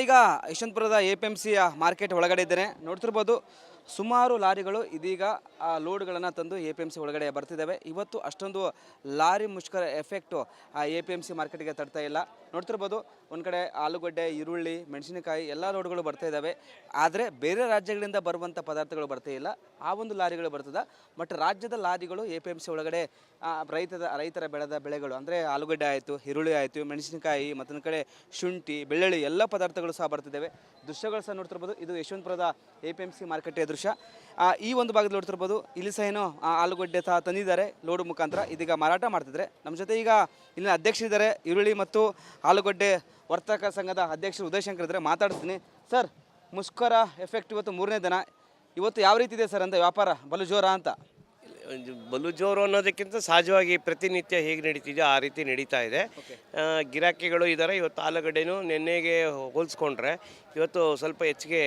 ಈಗ ಯಶವಂತಪುರದ APMC market ಒಳಗಡೆ ಇದ್ದೇನೆ. ನೋಡ್ತಿರ್ಬೋದು ಸುಮಾರು ಲಾರಿಗಳು ಇದೀಗ ಲೋಡ್ಗಳನ್ನು ತಂದು APMC ಒಳಗಡೆ ಬರ್ತಿದ್ದಾವೆ. ಇವತ್ತು ಅಷ್ಟೊಂದು ಲಾರಿ ಮುಷ್ಕರ ಎಫೆಕ್ಟು APMC ಮಾರ್ಕೆಟ್ಗೆ ತಡ್ತಾ ಇಲ್ಲ. ನೋಡ್ತಿರ್ಬೋದು ಒಂದು ಕಡೆ ಆಲೂಗಡ್ಡೆ, ಈರುಳ್ಳಿ, ಮೆಣಸಿನಕಾಯಿ ಎಲ್ಲ ಲೋಡ್ಗಳು ಬರ್ತಾ ಇದ್ದಾವೆ. ಆದರೆ ಬೇರೆ ರಾಜ್ಯಗಳಿಂದ ಬರುವಂಥ ಪದಾರ್ಥಗಳು ಬರ್ತಾ ಇಲ್ಲ. ಆ ಒಂದು ಲಾರಿಗಳು ಬರ್ತದೆ. ಬಟ್ ರಾಜ್ಯದ ಲಾರಿಗಳು APMC ಒಳಗಡೆ ರೈತರ ಬೆಳೆದ ಬೆಳೆಗಳು ಅಂದರೆ ಆಲೂಗಡ್ಡೆ ಆಯಿತು, ಈರುಳ್ಳಿ ಆಯಿತು, ಮೆಣಸಿನಕಾಯಿ, ಮತ್ತೊಂದು ಕಡೆ ಶುಂಠಿ, ಬೆಳ್ಳುಳ್ಳಿ ಎಲ್ಲ ಪದಾರ್ಥಗಳು ಸಹ ಬರ್ತಿದ್ದಾವೆ. ದೃಶ್ಯಗಳು ಸಹ ನೋಡ್ತಿರ್ಬೋದು. ಇದು ಯಶವಂತಪುರದ APMC ಮಾರ್ಕೆಟ್ ದೃಶ್ಯ. ಈ ಒಂದು ಭಾಗದಲ್ಲಿ ನೋಡ್ತಿರ್ಬೋದು. ಇಲ್ಲಿ ಸಹ ಏನೋ ಆಲೂಗಡ್ಡೆ ಸಹ ತಂದಿದ್ದಾರೆ ಲೋಡ್ ಮುಖಾಂತರ, ಇದೀಗ ಮಾರಾಟ ಮಾಡ್ತಿದ್ದಾರೆ. ನಮ್ಮ ಜೊತೆ ಈಗ ಇಲ್ಲಿನ ಅಧ್ಯಕ್ಷರಿದ್ದಾರೆ, ಈರುಳ್ಳಿ ಮತ್ತು ಆಲೂಗಡ್ಡೆ ವರ್ತಕ ಸಂಘದ ಅಧ್ಯಕ್ಷರು ಉದಯಶಂಕರ್ ಇದ್ದಾರೆ. ಮಾತಾಡ್ತೀನಿ ಸರ್. ಮುಷ್ಕರ ಎಫೆಕ್ಟ್ ಇವತ್ತು 3ನೇ ದಿನ. ಇವತ್ತು ಯಾವ ರೀತಿ ಇದೆ ಸರ್ ಅಂತ ವ್ಯಾಪಾರ ಬಲು ಜೋರ ಅಂತ? ಬಲು ಜೋರು ಅನ್ನೋದಕ್ಕಿಂತ ಸಹಜವಾಗಿ ಪ್ರತಿನಿತ್ಯ ಹೇಗೆ ನಡೀತಿದೆಯೋ ಆ ರೀತಿ ನಡೀತಾ ಇದೆ. ಗಿರಾಕಿಗಳು ಇದ್ದಾರೆ. ಇವತ್ತು ಆಲೂಗಡ್ಡೆನೂ ನಿನ್ನೆಗೆ ಹೋಲಿಸ್ಕೊಂಡ್ರೆ ಇವತ್ತು ಸ್ವಲ್ಪ ಹೆಚ್ಚಿಗೆ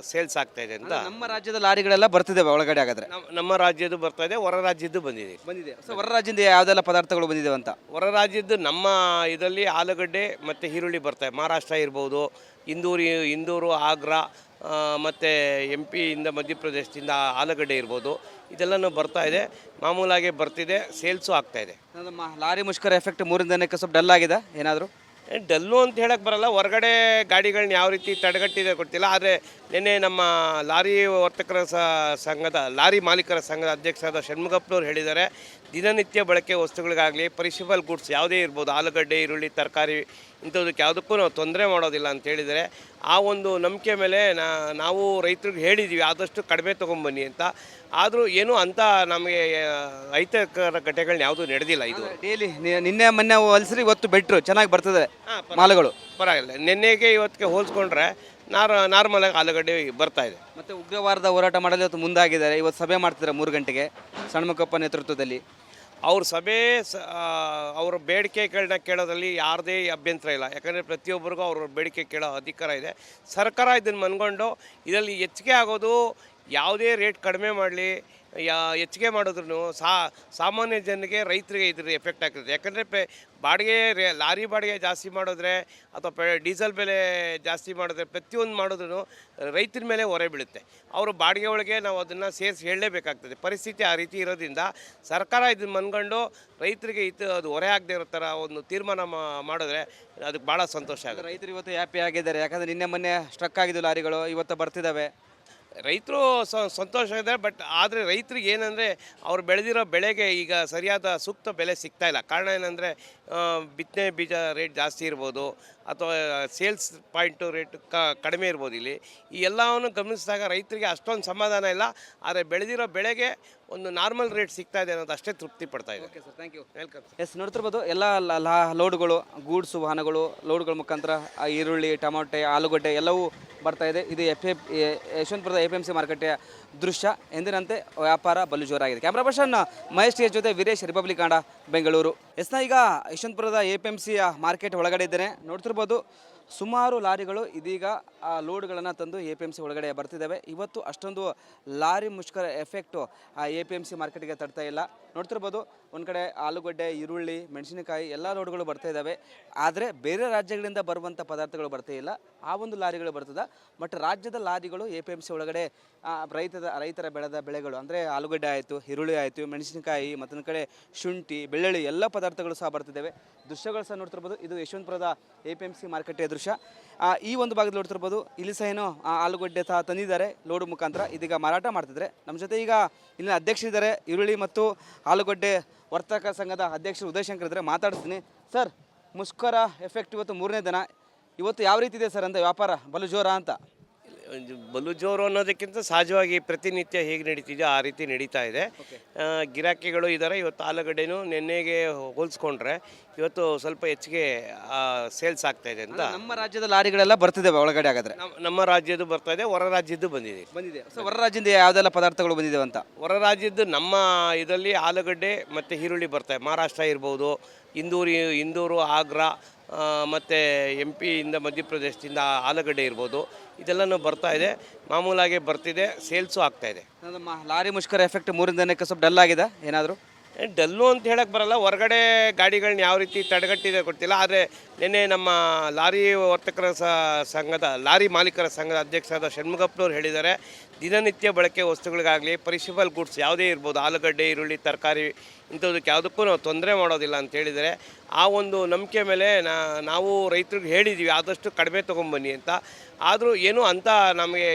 ಸೇಲ್ಸ್ ಆಗ್ತಾ ಇದೆ ಅಂತ. ನಮ್ಮ ರಾಜ್ಯದ ಲಾರಿಗಳೆಲ್ಲ ಬರ್ತಿದ್ದಾವೆ ಒಳಗಡೆ. ಹಾಗಾದ್ರೆ ನಮ್ಮ ರಾಜ್ಯದ್ದು ಬರ್ತಾ ಇದೆ, ಹೊರ ರಾಜ್ಯದ್ದು ಬಂದಿದೆ. ಸೊ ಹೊರ ರಾಜ್ಯದಿಂದ ಯಾವುದೆಲ್ಲ ಪದಾರ್ಥಗಳು ಬಂದಿದ್ದಾವೆ ಅಂತ? ಹೊರ ರಾಜ್ಯದ್ದು ನಮ್ಮ ಇದರಲ್ಲಿ ಆಲೂಗಡ್ಡೆ ಮತ್ತು ಈರುಳ್ಳಿ ಬರ್ತಾವೆ. ಮಹಾರಾಷ್ಟ್ರ ಇರ್ಬೋದು, ಇಂದೂರು, ಆಗ್ರಾ ಮತ್ತು MP ಇಂದ ಮಧ್ಯಪ್ರದೇಶದಿಂದ ಆಲೂಗಡ್ಡೆ ಇರ್ಬೋದು, ಇದೆಲ್ಲನೂ ಬರ್ತಾ ಇದೆ. ಮಾಮೂಲಾಗೆ ಬರ್ತಿದೆ, ಸೇಲ್ಸು ಆಗ್ತಾ ಇದೆ. ನಮ್ಮ ಲಾರಿ ಮುಷ್ಕರ ಎಫೆಕ್ಟ್ 3 ದಿನಕ್ಕೆ ಸ್ವಲ್ಪ ಡಲ್ ಆಗಿದೆ ಏನಾದರೂ? ಡಲ್ಲು ಅಂತ ಹೇಳಕ್ಕೆ ಬರಲ್ಲ. ಹೊರಗಡೆ ಗಾಡಿಗಳನ್ನ ಯಾವ ರೀತಿ ತಡೆಗಟ್ಟಿದೆ ಗೊತ್ತಿಲ್ಲ. ಆದರೆ ನಿನ್ನೆ ನಮ್ಮ ಲಾರಿ ವರ್ತಕರ ಸಂಘದ ಲಾರಿ ಮಾಲೀಕರ ಸಂಘದ ಅಧ್ಯಕ್ಷರಾದ ಷಣ್ಮುಗಪ್ಪನವ್ರು ಹೇಳಿದ್ದಾರೆ, ದಿನನಿತ್ಯ ಬಳಕೆ ವಸ್ತುಗಳಿಗಾಗಲಿ ಪರ್ಮಿಷಬಲ್ ಗುಡ್ಸ್ ಯಾವುದೇ ಇರ್ಬೋದು, ಆಲೂಗಡ್ಡೆ, ಈರುಳ್ಳಿ, ತರಕಾರಿ ಇಂಥದಕ್ಕೆ ಯಾವುದಕ್ಕೂ ನಾವು ತೊಂದರೆ ಮಾಡೋದಿಲ್ಲ ಅಂತ ಹೇಳಿದರೆ, ಆ ಒಂದು ನಂಬಿಕೆ ಮೇಲೆ ನಾವು ರೈತರಿಗೆ ಹೇಳಿದ್ದೀವಿ ಆದಷ್ಟು ಕಡಿಮೆ ತೊಗೊಂಬನ್ನಿ ಅಂತ. ಆದರೂ ಏನೂ ಅಂತ ನಮಗೆ ಅಹಿತಕರ ಘಟನೆಗಳನ್ನ ಯಾವುದೂ ನಡೆದಿಲ್ಲ. ಇದು ಡೈಲಿ ನಿನ್ನೆ ಮೊನ್ನೆ ಹೋಲಿಸ್ರಿ ಇವತ್ತು ಬೆಟ್ರು ಚೆನ್ನಾಗಿ ಬರ್ತದೆ ಮಾಲುಗಳು. ಪರವಾಗಿಲ್ಲ. ನಿನ್ನೆಗೆ ಇವತ್ತಿಗೆ ಹೋಲಿಸ್ಕೊಂಡ್ರೆ ನಾರ್ಮಲಾಗಿ ಆಲೂಗಡ್ಡೆ ಬರ್ತಾ ಇದೆ. ಮತ್ತು ಉಗ್ರವಾರದ ಹೋರಾಟ ಮಾಡಲು ಇವತ್ತು ಮುಂದಾಗಿದ್ದಾರೆ. ಇವತ್ತು ಸಭೆ ಮಾಡ್ತಿದ್ದಾರೆ 3 ಗಂಟೆಗೆ ಷಣ್ಮುಖಪ್ಪ ನೇತೃತ್ವದಲ್ಲಿ. ಅವ್ರ ಸಭೆ ಅವ್ರ ಬೇಡಿಕೆಗಳನ್ನ ಕೇಳೋದ್ರಲ್ಲಿ ಯಾವುದೇ ಅಭ್ಯಂತರ ಇಲ್ಲ. ಯಾಕಂದರೆ ಪ್ರತಿಯೊಬ್ಬರಿಗೂ ಅವ್ರ ಬೇಡಿಕೆ ಕೇಳೋ ಅಧಿಕಾರ ಇದೆ. ಸರ್ಕಾರ ಇದನ್ನು ಮನ್ಕೊಂಡು ಇದರಲ್ಲಿ ಹೆಚ್ಚಿಗೆ ಆಗೋದು, ಯಾವುದೇ ರೇಟ್ ಕಡಿಮೆ ಮಾಡಲಿ, ಹೆಚ್ಚಿಗೆ ಮಾಡಿದ್ರು ಸಾಮಾನ್ಯ ಜನರಿಗೆ, ರೈತರಿಗೆ ಇದ್ರ ಎಫೆಕ್ಟ್ ಆಗ್ತದೆ. ಯಾಕಂದರೆ ಬಾಡಿಗೆ ಲಾರಿ ಬಾಡಿಗೆ ಜಾಸ್ತಿ ಮಾಡಿದ್ರೆ ಅಥವಾ ಡೀಸೆಲ್ ಬೆಲೆ ಜಾಸ್ತಿ ಮಾಡಿದ್ರೆ ಪ್ರತಿಯೊಂದು ಮಾಡಿದ್ರು ರೈತರ ಮೇಲೆ ಹೊರೆ ಬೀಳುತ್ತೆ. ಅವರು ಬಾಡಿಗೆ ಒಳಗೆ ನಾವು ಅದನ್ನು ಸೇರಿಸಿ ಹೇಳಲೇಬೇಕಾಗ್ತದೆ. ಪರಿಸ್ಥಿತಿ ಆ ರೀತಿ ಇರೋದ್ರಿಂದ ಸರ್ಕಾರ ಇದನ್ನು ಮನ್ಕೊಂಡು ರೈತರಿಗೆ ಅದು ಹೊರೆ ಆಗದೆ ಇರೋ ಥರ ಒಂದು ತೀರ್ಮಾನ ಮಾಡಿದ್ರೆ ಅದಕ್ಕೆ ಭಾಳ ಸಂತೋಷ ಆಗುತ್ತೆ. ರೈತರು ಇವತ್ತು ಹ್ಯಾಪಿ ಆಗಿದ್ದಾರೆ. ಯಾಕಂದರೆ ನಿನ್ನೆ ಮೊನ್ನೆ ಸ್ಟ್ರಕ್ ಆಗಿದ್ದು ಲಾರಿಗಳು ಇವತ್ತು ಬರ್ತಿದ್ದಾವೆ. ರೈತರು ಸಂತೋಷ ಇದ್ದಾರೆ. ಬಟ್ ಆದರೆ ರೈತರಿಗೆ ಏನಂದರೆ ಅವ್ರು ಬೆಳೆದಿರೋ ಬೆಳೆಗೆ ಈಗ ಸರಿಯಾದ ಸೂಕ್ತ ಬೆಲೆ ಸಿಗ್ತಾಯಿಲ್ಲ. ಕಾರಣ ಏನಂದರೆ ಬಿತ್ತನೆ ಬೀಜ ರೇಟ್ ಜಾಸ್ತಿ ಇರ್ಬೋದು, ಅಥವಾ ಸೇಲ್ಸ್ ಪಾಯಿಂಟು ರೇಟ್ ಕಡಿಮೆ ಇರ್ಬೋದು. ಇಲ್ಲಿ ಈ ಎಲ್ಲವನ್ನು ಗಮನಿಸಿದಾಗ ರೈತರಿಗೆ ಅಷ್ಟೊಂದು ಸಮಾಧಾನ ಇಲ್ಲ. ಆದರೆ ಬೆಳೆದಿರೋ ಬೆಳೆಗೆ ಒಂದು ನಾರ್ಮಲ್ ರೇಟ್ ಸಿಗ್ತಾ ಇದೆ ಅನ್ನೋದು ಅಷ್ಟೇ ತೃಪ್ತಿ ಪಡ್ತಾ ಇದೆ. Okay sir, thank you. Welcome. Yes, ನೋಡ್ತಿರ್ಬೋದು ಎಲ್ಲ ಲೋಡ್ಗಳು, ಗೂಡ್ಸು ವಾಹನಗಳು ಲೋಡ್ಗಳ ಮುಖಾಂತರ ಈರುಳ್ಳಿ, ಟೊಮಾಟೆ, ಆಲೂಗಡ್ಡೆ ಎಲ್ಲವೂ ಬರ್ತಾ ಇದೆ. ಇದು ಯಶವಂತಪುರದ APMC ಮಾರ್ಕೆಟ್ ದೃಶ್ಯ. ಎಂದಿನಂತೆ ವ್ಯಾಪಾರ ಬಲು ಜೋರಾಗಿದೆ. ಕ್ಯಾಮ್ರಾ ಪರ್ಸನ್ ಮಹೇಶ್ ಟಿ ಜೊತೆ ವೀರೇಶ್, ರಿಪಬ್ಲಿಕ್ ಕನ್ನಡ, ಬೆಂಗಳೂರು. ಈಗ ಯಶವಂತಪುರದ APMC ಮಾರ್ಕೆಟ್ ಒಳಗಡೆ ಇದ್ದೇನೆ. ನೋಡ್ತಿರ್ಬೋದು ಸುಮಾರು ಲಾರಿಗಳು ಇದೀಗ ಲೋಡ್ಗಳನ್ನು ತಂದು APMC ಒಳಗಡೆ ಬರ್ತಿದ್ದಾವೆ. ಇವತ್ತು ಅಷ್ಟೊಂದು ಲಾರಿ ಮುಷ್ಕರ ಎಫೆಕ್ಟು APMC ಮಾರ್ಕೆಟ್ಗೆ ತಡ್ತಾ ಇಲ್ಲ. ನೋಡ್ತಿರ್ಬೋದು ಒಂದು ಕಡೆ ಆಲೂಗಡ್ಡೆ, ಈರುಳ್ಳಿ, ಮೆಣಸಿನಕಾಯಿ ಎಲ್ಲ ಲೋಡ್ಗಳು ಬರ್ತಾ ಇದ್ದಾವೆ. ಆದರೆ ಬೇರೆ ರಾಜ್ಯಗಳಿಂದ ಬರುವಂಥ ಪದಾರ್ಥಗಳು ಬರ್ತಾ ಇಲ್ಲ. ಆ ಒಂದು ಲಾರಿಗಳು ಬರ್ತದೆ. ಬಟ್ ರಾಜ್ಯದ ಲಾರಿಗಳು APMC ಒಳಗಡೆ ರೈತರ ಬೆಳೆದ ಬೆಳೆಗಳು ಅಂದರೆ ಆಲೂಗಡ್ಡೆ ಆಯಿತು, ಈರುಳ್ಳಿ ಆಯಿತು, ಮೆಣಸಿನಕಾಯಿ, ಮತ್ತೊಂದು ಕಡೆ ಶುಂಠಿ, ಬೆಳ್ಳುಳ್ಳಿ ಎಲ್ಲ ಪದಾರ್ಥಗಳು ಸಹ ಬರ್ತಿದ್ದಾವೆ. ದೃಶ್ಯಗಳು ಸಹ ನೋಡ್ತಿರ್ಬೋದು. ಇದು ಯಶವಂತಪುರದ APMC ಮಾರ್ಕೆಟ್ ದೃಶ್ಯ. ಈ ಒಂದು ಭಾಗದಲ್ಲಿ ನೋಡ್ತಿರ್ಬೋದು. ಇಲ್ಲಿ ಸಹ ಏನೋ ಆಲೂಗಡ್ಡೆ ಸಹ ತಂದಿದ್ದಾರೆ ಲೋಡ್ ಮುಖಾಂತರ, ಇದೀಗ ಮಾರಾಟ ಮಾಡ್ತಿದ್ದಾರೆ. ನಮ್ಮ ಜೊತೆ ಈಗ ಇಲ್ಲಿನ ಅಧ್ಯಕ್ಷರಿದ್ದಾರೆ, ಈರುಳ್ಳಿ ಮತ್ತು ಆಲೂಗಡ್ಡೆ ವರ್ತಕ ಸಂಘದ ಅಧ್ಯಕ್ಷರು ಉದಯಶಂಕರ್ ಇದ್ದಾರೆ. ಮಾತಾಡ್ತೀನಿ ಸರ್. ಮುಷ್ಕರ ಎಫೆಕ್ಟ್ ಇವತ್ತು 3ನೇ ದಿನ. ಇವತ್ತು ಯಾವ ರೀತಿ ಇದೆ ಸರ್ ಅಂತ ವ್ಯಾಪಾರ ಬಲು ಜೋರ ಅಂತ? ಬಲು ಜೋರು ಅನ್ನೋದಕ್ಕಿಂತ ಸಹಜವಾಗಿ ಪ್ರತಿನಿತ್ಯ ಹೇಗೆ ನಡೀತಿದೆಯೋ ಆ ರೀತಿ ನಡೀತಾ ಇದೆ. ಗಿರಾಕಿಗಳು ಇದ್ದಾರೆ. ಇವತ್ತು ಆಲೂಗಡ್ಡೆನೂ ನಿನ್ನೆಗೆ ಹೋಲಿಸ್ಕೊಂಡ್ರೆ ಇವತ್ತು ಸ್ವಲ್ಪ ಹೆಚ್ಚಿಗೆ ಸೇಲ್ಸ್ ಆಗ್ತಾ ಇದೆ ಅಂತ. ನಮ್ಮ ರಾಜ್ಯದ ಲಾರಿಗಳೆಲ್ಲ ಬರ್ತಿದ್ದಾವೆ ಒಳಗಡೆ. ಹಾಗಾದ್ರೆ ನಮ್ಮ ರಾಜ್ಯದ್ದು ಬರ್ತಾ ಇದೆ, ಹೊರ ರಾಜ್ಯದ್ದು ಬಂದಿದೆ. ಸೊ ಹೊರ ರಾಜ್ಯದಿಂದ ಯಾವುದೆಲ್ಲ ಪದಾರ್ಥಗಳು ಬಂದಿದ್ದಾವೆ ಅಂತ? ಹೊರ ರಾಜ್ಯದ್ದು ನಮ್ಮ ಇದರಲ್ಲಿ ಆಲೂಗಡ್ಡೆ ಮತ್ತು ಈರುಳ್ಳಿ ಬರ್ತಾವೆ. ಮಹಾರಾಷ್ಟ್ರ ಇರ್ಬೋದು, ಇಂದೂರು, ಆಗ್ರಾ ಮತ್ತು MP ಇಂದ ಮಧ್ಯಪ್ರದೇಶದಿಂದ ಆಲೂಗಡ್ಡೆ ಇರ್ಬೋದು, ಇದೆಲ್ಲನೂ ಬರ್ತಾ ಇದೆ. ಮಾಮೂಲಾಗೆ ಬರ್ತಿದೆ, ಸೇಲ್ಸು ಆಗ್ತಾ ಇದೆ. ನಮ್ಮ ಲಾರಿ ಮುಷ್ಕರ ಎಫೆಕ್ಟ್ 3 ದಿನಕ್ಕೆ ಸ್ವಲ್ಪ ಡಲ್ ಆಗಿದೆ ಏನಾದರೂ? ಡಲ್ಲು ಅಂತ ಹೇಳಕ್ಕೆ ಬರಲ್ಲ. ಹೊರಗಡೆ ಗಾಡಿಗಳನ್ನ ಯಾವ ರೀತಿ ತಡೆಗಟ್ಟಿದೆ ಗೊತ್ತಿಲ್ಲ. ಆದರೆ ನಿನ್ನೆ ನಮ್ಮ ಲಾರಿ ವರ್ತಕರ ಸಂಘದ ಲಾರಿ ಮಾಲೀಕರ ಸಂಘದ ಅಧ್ಯಕ್ಷರಾದ ಷಣ್ಮುಗಪ್ಪನವ್ರು ಹೇಳಿದ್ದಾರೆ, ದಿನನಿತ್ಯ ಬಳಕೆ ವಸ್ತುಗಳಿಗಾಗಲಿ ಪರಿಶಿಬಲ್ ಗುಡ್ಸ್ ಯಾವುದೇ ಇರ್ಬೋದು, ಆಲೂಗಡ್ಡೆ, ಈರುಳ್ಳಿ, ತರಕಾರಿ ಇಂಥದಕ್ಕೆ ಯಾವುದಕ್ಕೂ ನಾವು ತೊಂದರೆ ಮಾಡೋದಿಲ್ಲ ಅಂತ ಹೇಳಿದರೆ, ಆ ಒಂದು ನಂಬಿಕೆ ಮೇಲೆ ನಾವು ರೈತರಿಗೆ ಹೇಳಿದ್ದೀವಿ ಆದಷ್ಟು ಕಡಿಮೆ ತೊಗೊಂಬನ್ನಿ ಅಂತ. ಆದರೂ ಏನೂ ಅಂತ ನಮಗೆ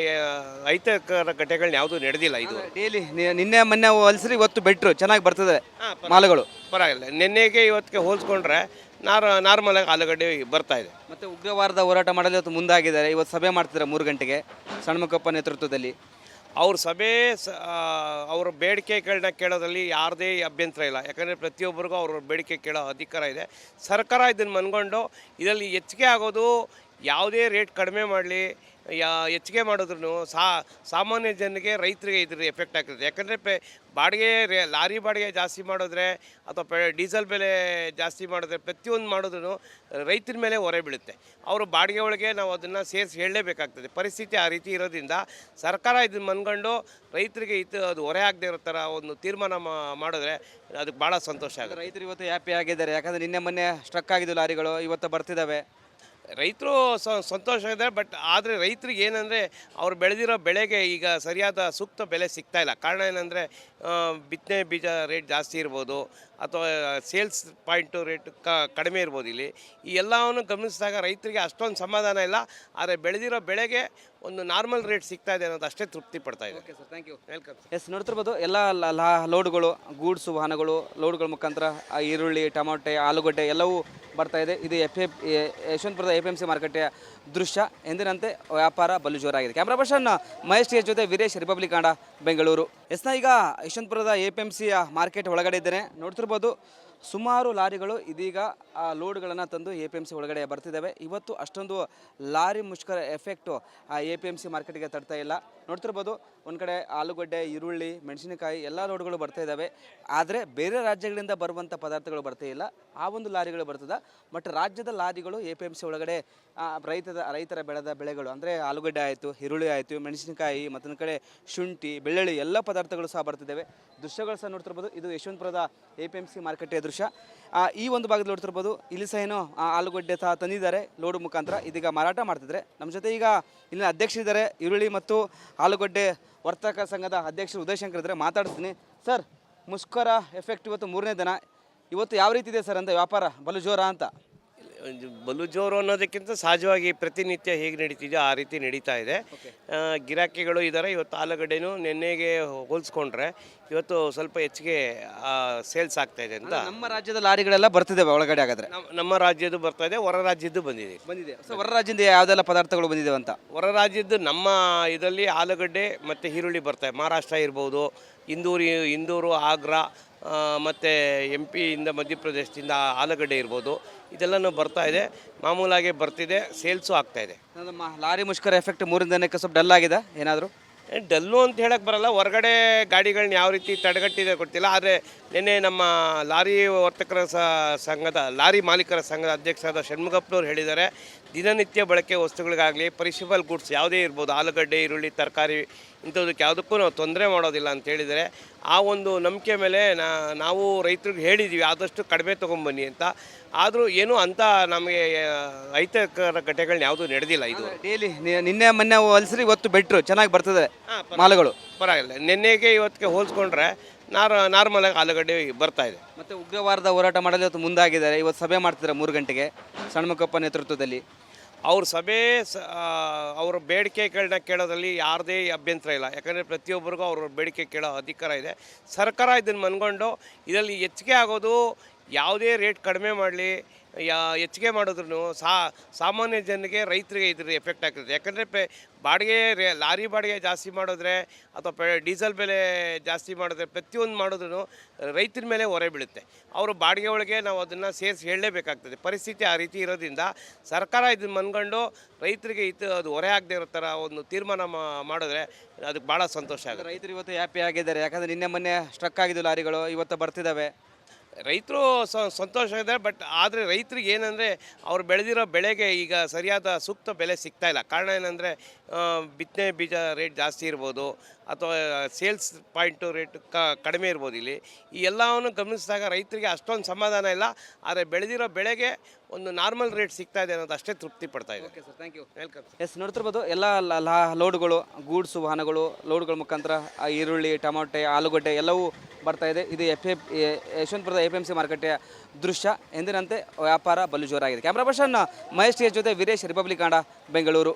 ಅಹಿತಕರ ಘಟನೆಗಳನ್ನ ಯಾವುದೂ ನಡೆದಿಲ್ಲ. ಇದು ಡೈಲಿ ನಿನ್ನೆ ಮೊನ್ನೆ ಹೊಲ್ಸ್ರಿ ಇವತ್ತು ಬೆಟ್ರು ಚೆನ್ನಾಗಿ ಬರ್ತದೆ ಮಾಲುಗಳು. ಪರವಾಗಿಲ್ಲ. ನಿನ್ನೆಗೆ ಇವತ್ತಿಗೆ ಹೋಲಿಸ್ಕೊಂಡ್ರೆ ನಾರ್ಮಲಾಗಿ ಆಲೂಗಡ್ಡೆ ಬರ್ತಾ ಇದೆ. ಮತ್ತು ಉಗ್ರವಾರದ ಹೋರಾಟ ಮಾಡಲು ಇವತ್ತು ಮುಂದಾಗಿದ್ದಾರೆ. ಇವತ್ತು ಸಭೆ ಮಾಡ್ತಿದ್ದಾರೆ 3 ಗಂಟೆಗೆ ಷಣ್ಮುಖಪ್ಪ ನೇತೃತ್ವದಲ್ಲಿ. ಅವ್ರ ಸಭೆ ಅವ್ರ ಬೇಡಿಕೆಗಳನ್ನ ಕೇಳೋದ್ರಲ್ಲಿ ಯಾವುದೇ ಅಭ್ಯಂತರ ಇಲ್ಲ. ಯಾಕಂದರೆ ಪ್ರತಿಯೊಬ್ಬರಿಗೂ ಅವ್ರ ಬೇಡಿಕೆ ಕೇಳೋ ಅಧಿಕಾರ ಇದೆ. ಸರ್ಕಾರ ಇದನ್ನು ಮನ್ಕೊಂಡು ಇದರಲ್ಲಿ ಹೆಚ್ಚಿಗೆ ಆಗೋದು, ಯಾವುದೇ ರೇಟ್ ಕಡಿಮೆ ಮಾಡಲಿ, ಹೆಚ್ಚಿಗೆ ಮಾಡಿದ್ರು ಸಾಮಾನ್ಯ ಜನರಿಗೆ, ರೈತರಿಗೆ ಇದ್ರ ಎಫೆಕ್ಟ್ ಆಗ್ತದೆ. ಯಾಕಂದರೆ ಬಾಡಿಗೆ ಲಾರಿ ಬಾಡಿಗೆ ಜಾಸ್ತಿ ಮಾಡಿದ್ರೆ ಅಥವಾ ಡೀಸೆಲ್ ಬೆಲೆ ಜಾಸ್ತಿ ಮಾಡಿದ್ರೆ ಪ್ರತಿಯೊಂದು ಮಾಡಿದ್ರು ರೈತರ ಮೇಲೆ ಹೊರೆ ಬೀಳುತ್ತೆ. ಅವರು ಬಾಡಿಗೆ ಒಳಗೆ ನಾವು ಅದನ್ನು ಸೇರಿಸಿ ಹೇಳಲೇಬೇಕಾಗ್ತದೆ. ಪರಿಸ್ಥಿತಿ ಆ ರೀತಿ ಇರೋದ್ರಿಂದ ಸರ್ಕಾರ ಇದನ್ನು ಮನ್ಕೊಂಡು ರೈತರಿಗೆ ಅದು ಹೊರೆ ಆಗದೆ ಇರೋ ಥರ ಒಂದು ತೀರ್ಮಾನ ಮಾಡಿದ್ರೆ ಅದಕ್ಕೆ ಭಾಳ ಸಂತೋಷ ಆಗುತ್ತೆ. ರೈತರು ಇವತ್ತು ಹ್ಯಾಪಿ ಆಗಿದ್ದಾರೆ. ಯಾಕಂದರೆ ನಿನ್ನೆ ಮೊನ್ನೆ ಸ್ಟ್ರಕ್ ಆಗಿದ್ದು ಲಾರಿಗಳು ಇವತ್ತು ಬರ್ತಿದ್ದಾವೆ. ರೈತರು ಸಂತೋಷ ಇದೆ. ಬಟ್ ಆದರೆ ರೈತರಿಗೆ ಏನಂದರೆ ಅವ್ರು ಬೆಳೆದಿರೋ ಬೆಳೆಗೆ ಈಗ ಸರಿಯಾದ ಸೂಕ್ತ ಬೆಲೆ ಸಿಗ್ತಾ ಇಲ್ಲ. ಕಾರಣ ಏನಂದರೆ ಬಿತ್ತನೆ ಬೀಜ ರೇಟ್ ಜಾಸ್ತಿ ಇರ್ಬೋದು ಅಥವಾ ಸೇಲ್ಸ್ ಪಾಯಿಂಟು ರೇಟ್ ಕಡಿಮೆ ಇರ್ಬೋದು. ಇಲ್ಲಿ ಈ ಎಲ್ಲವನ್ನು ಗಮನಿಸಿದಾಗ ರೈತರಿಗೆ ಅಷ್ಟೊಂದು ಸಮಾಧಾನ ಇಲ್ಲ. ಆದರೆ ಬೆಳೆದಿರೋ ಬೆಳೆಗೆ ಒಂದು ನಾರ್ಮಲ್ ರೇಟ್ ಸಿಗ್ತಾ ಇದೆ ಅನ್ನೋದು ಅಷ್ಟೇ ತೃಪ್ತಿ ಪಡ್ತಾ ಇದೆ. Okay sir, thank you. Welcome. Yes, ನೋಡ್ತಿರ್ಬೋದು ಎಲ್ಲ ಲೋಡ್ಗಳು, ಗೂಡ್ಸು ವಾಹನಗಳು, ಲೋಡ್ಗಳ ಮುಖಾಂತರ ಈರುಳ್ಳಿ, ಟೊಮಾಟೆ, ಆಲೂಗಡ್ಡೆ ಎಲ್ಲವೂ ಬರ್ತಾ ಇದೆ. ಇದು ಯಶವಂತಪುರದ APMC ಮಾರುಕಟ್ಟೆಯ ದೃಶ್ಯ. ಎಂದಿನಂತೆ ವ್ಯಾಪಾರ ಬಲು ಜೋರಾಗಿದೆ. ಕ್ಯಾಮ್ರಾ ಪರ್ಸನ್ ಮಹೇಶ್ ಟಿ ಜೊತೆ ವೀರೇಶ್, ರಿಪಬ್ಲಿಕ್ ಕನ್ನಡ, ಬೆಂಗಳೂರು. ಎಸ್ನ ಈಗ ಯಶವಂತಪುರದ APMC ಮಾರ್ಕೆಟ್ ಒಳಗಡೆ ಇದ್ದೇನೆ. ನೋಡ್ತಿರ್ಬೋದು ಸುಮಾರು ಲಾರಿಗಳು ಇದೀಗ ಆ ಲೋಡ್ಗಳನ್ನು ತಂದು APMC ಒಳಗಡೆ ಬರ್ತಿದ್ದಾವೆ. ಇವತ್ತು ಅಷ್ಟೊಂದು ಲಾರಿ ಮುಷ್ಕರ ಎಫೆಕ್ಟು ಆ APMC ಮಾರ್ಕೆಟಿಗೆ ತಡ್ತಾ ಇಲ್ಲ. ನೋಡ್ತಿರ್ಬೋದು ಒಂದು ಕಡೆ ಆಲೂಗಡ್ಡೆ, ಈರುಳ್ಳಿ, ಮೆಣಸಿನಕಾಯಿ ಎಲ್ಲ ಲೋಡ್ಗಳು ಬರ್ತಾ ಇದ್ದಾವೆ. ಆದರೆ ಬೇರೆ ರಾಜ್ಯಗಳಿಂದ ಬರುವಂಥ ಪದಾರ್ಥಗಳು ಬರ್ತಾ ಇಲ್ಲ. ಆ ಒಂದು ಲಾರಿಗಳು ಬರ್ತದೆ. ಬಟ್ ರಾಜ್ಯದ ಲಾರಿಗಳು APMC ಒಳಗಡೆ ರೈತರ ಬೆಳೆದ ಬೆಳೆಗಳು ಅಂದರೆ ಆಲೂಗಡ್ಡೆ ಆಯಿತು, ಈರುಳ್ಳಿ ಆಯಿತು, ಮೆಣಸಿನಕಾಯಿ, ಮತ್ತೊಂದು ಕಡೆ ಶುಂಠಿ, ಬೆಳ್ಳುಳ್ಳಿ ಎಲ್ಲ ಪದಾರ್ಥಗಳು ಸಹ ಬರ್ತಿದ್ದಾವೆ. ದೃಶ್ಯಗಳು ಸಹ ನೋಡ್ತಿರ್ಬೋದು. ಇದು ಯಶವಂತಪುರದ APMC ಮಾರುಕಟ್ಟೆಯ ದೃಶ್ಯ. ಈ ಒಂದು ಭಾಗದಲ್ಲಿ ನೋಡ್ತಿರ್ಬೋದು ಇಲ್ಲಿ ಸಹ ಏನೋ ಆಲೂಗಡ್ಡೆ ಸಹ ತಂದಿದ್ದಾರೆ ಲೋಡ್ ಮುಖಾಂತರ, ಇದೀಗ ಮಾರಾಟ ಮಾಡ್ತಿದ್ದಾರೆ. ನಮ್ಮ ಜೊತೆ ಈಗ ಇಲ್ಲಿನ ಅಧ್ಯಕ್ಷರಿದ್ದಾರೆ, ಈರುಳ್ಳಿ ಮತ್ತು ಆಲೂಗಡ್ಡೆ ವರ್ತಕ ಸಂಘದ ಅಧ್ಯಕ್ಷರು ಉದಯಶಂಕರ್ ಇದ್ದಾರೆ. ಮಾತಾಡ್ತೀನಿ ಸರ್. ಮುಷ್ಕರ ಎಫೆಕ್ಟ್ ಇವತ್ತು 3ನೇ ದಿನ. ಇವತ್ತು ಯಾವ ರೀತಿ ಇದೆ ಸರ್ ಅಂತ ವ್ಯಾಪಾರ ಬಲು ಜೋರ ಅಂತ? ಬಲು ಜೋರು ಅನ್ನೋದಕ್ಕಿಂತ ಸಹಜವಾಗಿ ಪ್ರತಿನಿತ್ಯ ಹೇಗೆ ನಡೀತಿದೆಯೋ ಆ ರೀತಿ ನಡೀತಾ ಇದೆ. ಗಿರಾಕಿಗಳು ಇದ್ದಾರೆ. ಇವತ್ತು ಆಲೂಗಡ್ಡೆನೂ ನಿನ್ನೆಗೆ ಹೋಲಿಸ್ಕೊಂಡ್ರೆ ಇವತ್ತು ಸ್ವಲ್ಪ ಹೆಚ್ಚಿಗೆ ಸೇಲ್ಸ್ ಆಗ್ತಾ ಇದೆ ಅಂತ. ನಮ್ಮ ರಾಜ್ಯದ ಲಾರಿಗಳೆಲ್ಲ ಬರ್ತಿದ್ದಾವೆ ಒಳಗಡೆ. ಹಾಗಾದ್ರೆ ನಮ್ಮ ರಾಜ್ಯದ್ದು ಬರ್ತಾ ಇದೆ, ಹೊರ ರಾಜ್ಯದ್ದು ಬಂದಿದೆ. ಸೊ ಹೊರ ರಾಜ್ಯದಿಂದ ಯಾವುದೆಲ್ಲ ಪದಾರ್ಥಗಳು ಬಂದಿದ್ದಾವೆ ಅಂತ? ಹೊರ ರಾಜ್ಯದ್ದು ನಮ್ಮ ಇದರಲ್ಲಿ ಆಲೂಗಡ್ಡೆ ಮತ್ತು ಈರುಳ್ಳಿ ಬರ್ತಾವೆ. ಮಹಾರಾಷ್ಟ್ರ ಇರ್ಬೋದು, ಇಂದೂರು, ಆಗ್ರಾ ಮತ್ತು MP ಇಂದ ಮಧ್ಯಪ್ರದೇಶದಿಂದ ಆಲೂಗಡ್ಡೆ ಇರ್ಬೋದು, ಇದೆಲ್ಲನೂ ಬರ್ತಾ ಇದೆ. ಮಾಮೂಲಾಗೆ ಬರ್ತಿದೆ, ಸೇಲ್ಸು ಆಗ್ತಾ ಇದೆ. ನಮ್ಮ ಲಾರಿ ಮುಷ್ಕರ ಎಫೆಕ್ಟ್ 3 ದಿನಕ್ಕೆ ಸ್ವಲ್ಪ ಡಲ್ ಆಗಿದೆ ಏನಾದರೂ? ಡಲ್ಲು ಅಂತ ಹೇಳಕ್ಕೆ ಬರಲ್ಲ. ಹೊರಗಡೆ ಗಾಡಿಗಳನ್ನ ಯಾವ ರೀತಿ ತಡೆಗಟ್ಟಿದೆ ಗೊತ್ತಿಲ್ಲ. ಆದರೆ ನಿನ್ನೆ ನಮ್ಮ ಲಾರಿ ವರ್ತಕರ ಸಂಘದ ಲಾರಿ ಮಾಲೀಕರ ಸಂಘದ ಅಧ್ಯಕ್ಷರಾದ ಷಣ್ಮುಗಪ್ಪನವ್ರು ಹೇಳಿದ್ದಾರೆ, ದಿನನಿತ್ಯ ಬಳಕೆ ವಸ್ತುಗಳಿಗಾಗಲಿ ಪರಿಶಿಬಲ್ ಗುಡ್ಸ್ ಯಾವುದೇ ಇರ್ಬೋದು, ಆಲೂಗಡ್ಡೆ, ಈರುಳ್ಳಿ, ತರಕಾರಿ ಇಂಥದಕ್ಕೆ ಯಾವುದಕ್ಕೂ ನಾವು ತೊಂದರೆ ಮಾಡೋದಿಲ್ಲ ಅಂತ ಹೇಳಿದರೆ, ಆ ಒಂದು ನಂಬಿಕೆ ಮೇಲೆ ನಾವು ರೈತರಿಗೆ ಹೇಳಿದ್ದೀವಿ ಆದಷ್ಟು ಕಡಿಮೆ ತೊಗೊಂಬನ್ನಿ ಅಂತ. ಆದರೂ ಏನೂ ಅಂತ ನಮಗೆ ಅಹಿತಕರ ಘಟನೆಗಳನ್ನ ಯಾವುದೂ ನಡೆದಿಲ್ಲ. ಇದು ಡೈಲಿ ನಿನ್ನೆ ಮೊನ್ನೆ ಹೊಲ್ಸ್ರಿ ಇವತ್ತು ಬೆಟ್ರು ಚೆನ್ನಾಗಿ ಬರ್ತದೆ ಮಾಲುಗಳು. ಪರವಾಗಿಲ್ಲ. ನಿನ್ನೆಗೆ ಇವತ್ತಿಗೆ ಹೋಲಿಸ್ಕೊಂಡ್ರೆ ನಾರ್ಮಲಾಗಿ ಆಲೂಗಡ್ಡೆ ಬರ್ತಾ ಇದೆ. ಮತ್ತು ಉಗ್ರವಾರದ ಹೋರಾಟ ಮಾಡಲು ಇವತ್ತು ಮುಂದಾಗಿದ್ದಾರೆ. ಇವತ್ತು ಸಭೆ ಮಾಡ್ತಿದ್ದಾರೆ 3 ಗಂಟೆಗೆ ಷಣ್ಮುಖಪ್ಪ ನೇತೃತ್ವದಲ್ಲಿ. ಅವ್ರ ಸಭೆ ಅವ್ರ ಬೇಡಿಕೆಗಳನ್ನ ಕೇಳೋದ್ರಲ್ಲಿ ಯಾವುದೇ ಅಭ್ಯಂತರ ಇಲ್ಲ. ಯಾಕಂದರೆ ಪ್ರತಿಯೊಬ್ಬರಿಗೂ ಅವ್ರ ಬೇಡಿಕೆ ಕೇಳೋ ಅಧಿಕಾರ ಇದೆ. ಸರ್ಕಾರ ಇದನ್ನು ಮನ್ಕೊಂಡು ಇದರಲ್ಲಿ ಹೆಚ್ಚಿಗೆ ಆಗೋದು, ಯಾವುದೇ ರೇಟ್ ಕಡಿಮೆ ಮಾಡಲಿ, ಹೆಚ್ಚಿಗೆ ಮಾಡಿದ್ರು ಸಾಮಾನ್ಯ ಜನರಿಗೆ, ರೈತರಿಗೆ ಇದ್ರ ಎಫೆಕ್ಟ್ ಆಗ್ತದೆ. ಯಾಕಂದರೆ ಬಾಡಿಗೆ ಲಾರಿ ಬಾಡಿಗೆ ಜಾಸ್ತಿ ಮಾಡಿದ್ರೆ ಅಥವಾ ಡೀಸೆಲ್ ಬೆಲೆ ಜಾಸ್ತಿ ಮಾಡಿದ್ರೆ ಪ್ರತಿಯೊಂದು ಮಾಡಿದ್ರು ರೈತರ ಮೇಲೆ ಹೊರೆ ಬೀಳುತ್ತೆ. ಅವರು ಬಾಡಿಗೆ ಒಳಗೆ ನಾವು ಅದನ್ನು ಸೇರಿಸಿ ಹೇಳಲೇಬೇಕಾಗ್ತದೆ. ಪರಿಸ್ಥಿತಿ ಆ ರೀತಿ ಇರೋದ್ರಿಂದ ಸರ್ಕಾರ ಇದನ್ನು ಮನ್ಕೊಂಡು ರೈತರಿಗೆ ಅದು ಹೊರೆ ಆಗದೆ ಇರೋ ಥರ ಒಂದು ತೀರ್ಮಾನ ಮಾಡಿದ್ರೆ ಅದಕ್ಕೆ ಭಾಳ ಸಂತೋಷ ಆಗುತ್ತೆ. ರೈತರು ಇವತ್ತು ಹ್ಯಾಪಿ ಆಗಿದ್ದಾರೆ. ಯಾಕಂದರೆ ನಿನ್ನೆ ಮೊನ್ನೆ ಸ್ಟ್ರಕ್ ಆಗಿದ್ದು ಲಾರಿಗಳು ಇವತ್ತು ಬರ್ತಿದ್ದಾವೆ. ರೈತರು ಸಂತೋಷ ಇದೆ. ಬಟ್ ಆದರೆ ರೈತರಿಗೆ ಏನಂದರೆ ಅವ್ರು ಬೆಳೆದಿರೋ ಬೆಳೆಗೆ ಈಗ ಸರಿಯಾದ ಸೂಕ್ತ ಬೆಲೆ ಸಿಗ್ತಾ ಇಲ್ಲ. ಕಾರಣ ಏನಂದರೆ ಬಿತ್ತನೆ ಬೀಜ ರೇಟ್ ಜಾಸ್ತಿ ಇರ್ಬೋದು, ಅಥವಾ ಸೇಲ್ಸ್ ಪಾಯಿಂಟು ರೇಟ್ ಕಡಿಮೆ ಇರ್ಬೋದು. ಇಲ್ಲಿ ಈ ಎಲ್ಲವನ್ನು ಗಮನಿಸಿದಾಗ ರೈತರಿಗೆ ಅಷ್ಟೊಂದು ಸಮಾಧಾನ ಇಲ್ಲ. ಆದರೆ ಬೆಳೆದಿರೋ ಬೆಳೆಗೆ ಒಂದು ನಾರ್ಮಲ್ ರೇಟ್ ಸಿಗ್ತಾ ಇದೆ ಅನ್ನೋದು ಅಷ್ಟೇ ತೃಪ್ತಿ ಪಡ್ತಾ ಇದೆ. Okay sir, thank you. Welcome. Yes, ನೋಡ್ತಿರ್ಬೋದು ಎಲ್ಲ ಲೋಡ್ಗಳು, ಗೂಡ್ಸು ವಾಹನಗಳು, ಲೋಡ್ಗಳ ಮುಖಾಂತರ ಈರುಳ್ಳಿ, ಟೊಮಾಟೆ, ಆಲೂಗಡ್ಡೆ ಎಲ್ಲವೂ ಬರ್ತಾ ಇದೆ. ಇದು ಯಶವಂತಪುರದ APMC ಮಾರುಕಟ್ಟೆಯ ದೃಶ್ಯ. ಎಂದಿನಂತೆ ವ್ಯಾಪಾರ ಬಲು ಜೋರಾಗಿದೆ. Camera person Mahesh T S ಜೊತೆ ವೀರೇಶ್, ರಿಪಬ್ಲಿಕ್ ಕನ್ನಡ, ಬೆಂಗಳೂರು.